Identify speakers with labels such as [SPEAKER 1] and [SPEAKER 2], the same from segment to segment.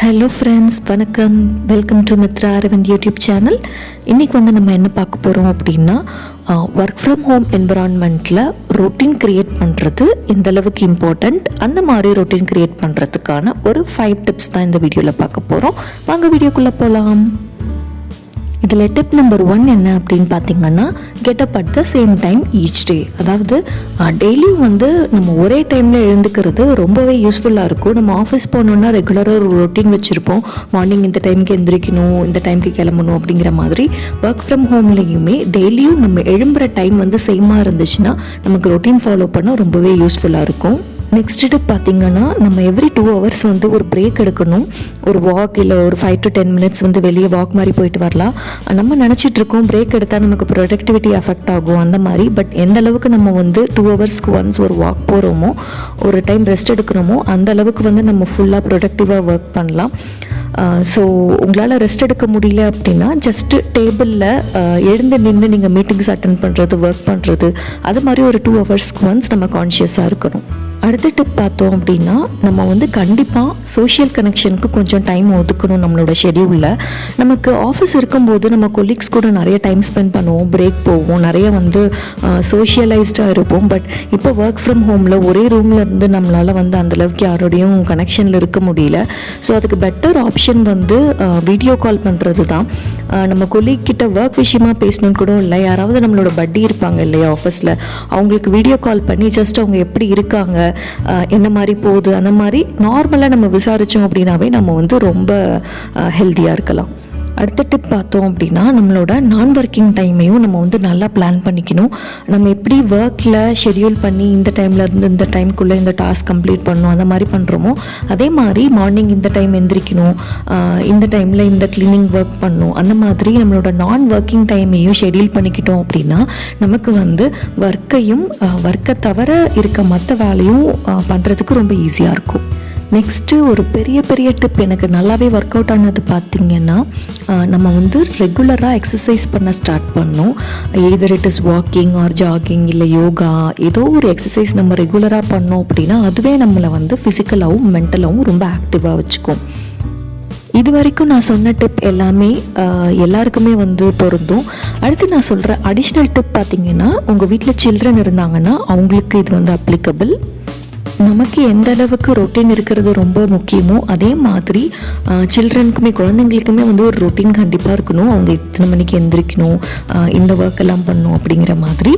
[SPEAKER 1] Hello friends, வணக்கம். Welcome to Mithra Aravind YouTube channel. இன்றைக்கி நம்ம என்ன பார்க்க போகிறோம் அப்படின்னா, ஒர்க் ஃப்ரம் ஹோம் என்விரான்மெண்ட்டில் ரொட்டீன் க்ரியேட் பண்ணுறது எந்த அளவுக்கு இம்பார்ட்டண்ட், அந்த மாதிரி ரொட்டீன் க்ரியேட் பண்ணுறதுக்கான ஒரு 5 டிப்ஸ் தான் இந்த வீடியோவில் பார்க்க போகிறோம். வாங்க வீடியோக்குள்ளே போகலாம். இதில் டிப் நம்பர் 1 என்ன அப்படின்னு பார்த்தீங்கன்னா, get up at the same time each டே. அதாவது டெய்லியும் நம்ம ஒரே டைமில் எழுந்துக்கிறது ரொம்பவே யூஸ்ஃபுல்லாக இருக்கும். நம்ம ஆஃபீஸ் போனோன்னா ரெகுலராக ஒரு ரொட்டீன் வச்சுருப்போம். மார்னிங் இந்த டைமுக்கு எந்திரிக்கணும், இந்த டைமுக்கு கிளம்பணும் அப்படிங்கிற மாதிரி. ஒர்க் ஃப்ரம் ஹோம்லேயுமே டெய்லியும் நம்ம எழும்புகிற டைம் சேமாக இருந்துச்சுன்னா நமக்கு ரொட்டீன் ஃபாலோ பண்ண ரொம்பவே யூஸ்ஃபுல்லாக இருக்கும். நெக்ஸ்ட் டிப் பார்த்தீங்கன்னா, நம்ம எவ்ரி 2 hours ஒரு பிரேக் எடுக்கணும். ஒரு வாக் இல்லை ஒரு 5 to 10 minutes வெளியே வாக் மாதிரி போயிட்டு வரலாம். நம்ம நினச்சிட்ருக்கோம் பிரேக் எடுத்தால் நமக்கு ப்ரொடக்டிவிட்டி அஃபெக்ட் ஆகும் அந்த மாதிரி. பட் எந்த அளவுக்கு நம்ம 2 hours ஒன்ஸ் ஒரு வாக் போகிறோமோ, ஒரு டைம் ரெஸ்ட் எடுக்கிறோமோ, அந்த அளவுக்கு நம்ம ஃபுல்லாக ப்ரொடக்டிவாக ஒர்க் பண்ணலாம். ஸோ உங்களால் ரெஸ்ட் எடுக்க முடியல அப்படின்னா, ஜஸ்ட்டு டேபிளில் எழுந்து நின்று நீங்கள் மீட்டிங்ஸ் அட்டன் பண்ணுறது, ஒர்க் பண்ணுறது, அது மாதிரி ஒரு 2 hours ஒன்ஸ் நம்ம கான்ஷியஸாக இருக்கணும். அடுத்த டிப் பார்த்தோம் அப்படின்னா, நம்ம கண்டிப்பாக சோஷியல் கனெக்ஷனுக்கு கொஞ்சம் டைம் ஒதுக்கணும். நம்மளோட ஷெடியூலில் நமக்கு ஆஃபீஸ் இருக்கும்போது நம்ம கொலீக்ஸ் கூட நிறைய டைம் ஸ்பெண்ட் பண்ணுவோம், பிரேக் போவோம், நிறைய சோஷியலைஸ்டாக இருப்போம். பட் இப்போ ஒர்க் ஃப்ரம் ஹோமில் ஒரே ரூமில் இருந்து நம்மளால் அந்தளவுக்கு யாரோடையும் கனெக்ஷனில் இருக்க முடியல. ஸோ அதுக்கு பெட்டர் ஆப்ஷன் வீடியோ கால் பண்ணுறது தான். நம்ம கொலீக் கிட்ட ஒர்க் விஷயமாக பேசணும்னு கூட இல்லை, யாராவது நம்மளோட பட்டி இருப்பாங்க இல்லையா ஆஃபீஸில், அவங்களுக்கு வீடியோ கால் பண்ணி ஜஸ்ட் அவங்க எப்படி இருக்காங்க, என்ன மாதிரி போகுது, அந்த மாதிரி நார்மலாக நம்ம விசாரித்தோம் அப்படின்னாவே நம்ம ரொம்ப ஹெல்த்தியாக இருக்கலாம். அடுத்த டிப் பார்த்தோம் அப்படின்னா, நம்மளோட நான் ஒர்க்கிங் டைமையும் நம்ம நல்லா பிளான் பண்ணிக்கணும். நம்ம எப்படி ஒர்க்கில் ஷெட்யூல் பண்ணி இந்த டைம்லேருந்து இந்த டைமுக்குள்ளே இந்த டாஸ்க் கம்ப்ளீட் பண்ணணும், அந்த மாதிரி பண்ணுறோமோ, அதே மாதிரி மார்னிங் இந்த டைம் எந்திரிக்கணும், இந்த டைமில் இந்த க்ளீனிங் ஒர்க் பண்ணணும், அந்த மாதிரி நம்மளோட நான் ஒர்க்கிங் டைமையும் ஷெட்யூல் பண்ணிக்கிட்டோம் அப்படின்னா நமக்கு ஒர்க்கை தவிர இருக்க மற்ற வேலையும் பண்ணுறதுக்கு ரொம்ப ஈஸியாக இருக்கும். நெக்ஸ்ட்டு ஒரு பெரிய டிப் எனக்கு நல்லாவே ஒர்க் அவுட் ஆனது பார்த்திங்கன்னா, நம்ம ரெகுலராக எக்ஸசைஸ் பண்ண ஸ்டார்ட் பண்ணோம். எதர் it is walking or jogging இல்லை யோகா, ஏதோ ஒரு எக்ஸசைஸ் நம்ம ரெகுலராக பண்ணோம் அப்படின்னா அதுவே நம்மளை ஃபிசிக்கலாகவும் மென்டலாகவும் ரொம்ப ஆக்டிவாக வச்சுக்கும். இது வரைக்கும் நான் சொன்ன டிப் எல்லாமே எல்லாருக்குமே பொருந்தும். அடுத்து நான் சொல்கிற அடிஷ்னல் டிப் பார்த்திங்கன்னா, உங்கள் வீட்டில் சில்ட்ரன் இருந்தாங்கன்னா அவங்களுக்கு இது அப்ளிகபிள். நமக்கு எந்த அளவுக்கு ரொட்டீன் இருக்கிறது ரொம்ப முக்கியமோ, அதே மாதிரி சில்ட்ரனுக்குமே, குழந்தைங்களுக்குமே ஒரு ரொட்டீன் கண்டிப்பாக இருக்கணும். அவங்க இத்தனை மணிக்கு எந்திரிக்கணும், இந்த ஒர்க் எல்லாம் பண்ணணும் அப்படிங்கிற மாதிரி.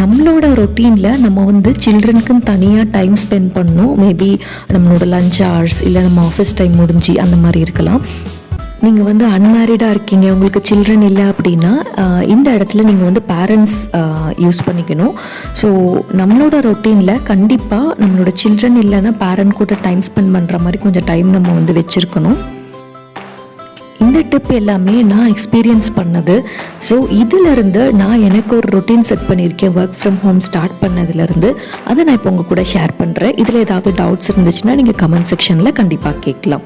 [SPEAKER 1] நம்மளோட ரொட்டீனில் நம்ம சில்ட்ரனுக்குன்னு தனியாக டைம் ஸ்பெண்ட் பண்ணணும். மேபி நம்மளோட லஞ்ச் ஹவர்ஸ் இல்லை நம்ம ஆஃபீஸ் டைம் முடிஞ்சு அந்த மாதிரி இருக்கலாம். நீங்கள் அன்மேரிடாக இருக்கீங்க, உங்களுக்கு சில்ட்ரன் இல்லை அப்படின்னா இந்த இடத்துல நீங்கள் பேரண்ட்ஸ் யூஸ் பண்ணிக்கணும். ஸோ நம்மளோட ரொட்டீனில் கண்டிப்பாக நம்மளோட சில்ட்ரன் இல்லைன்னா பேரண்ட் கூட டைம் ஸ்பெண்ட் பண்ணுற மாதிரி கொஞ்சம் டைம் நம்ம வச்சுருக்கணும். இந்த டிப் எல்லாமே நான் எக்ஸ்பீரியன்ஸ் பண்ணது. ஸோ இதிலிருந்து நான் எனக்கு ஒரு ரொட்டீன் செட் பண்ணியிருக்கேன். ஒர்க் ஃப்ரம் ஹோம் ஸ்டார்ட் பண்ணதுலேருந்து அதை நான் இப்போ உங்கள் கூட ஷேர் பண்ணுறேன். இதில் ஏதாவது டவுட்ஸ் இருந்துச்சுன்னா நீங்கள் கமெண்ட் செக்ஷனில் கண்டிப்பாக கேட்கலாம்.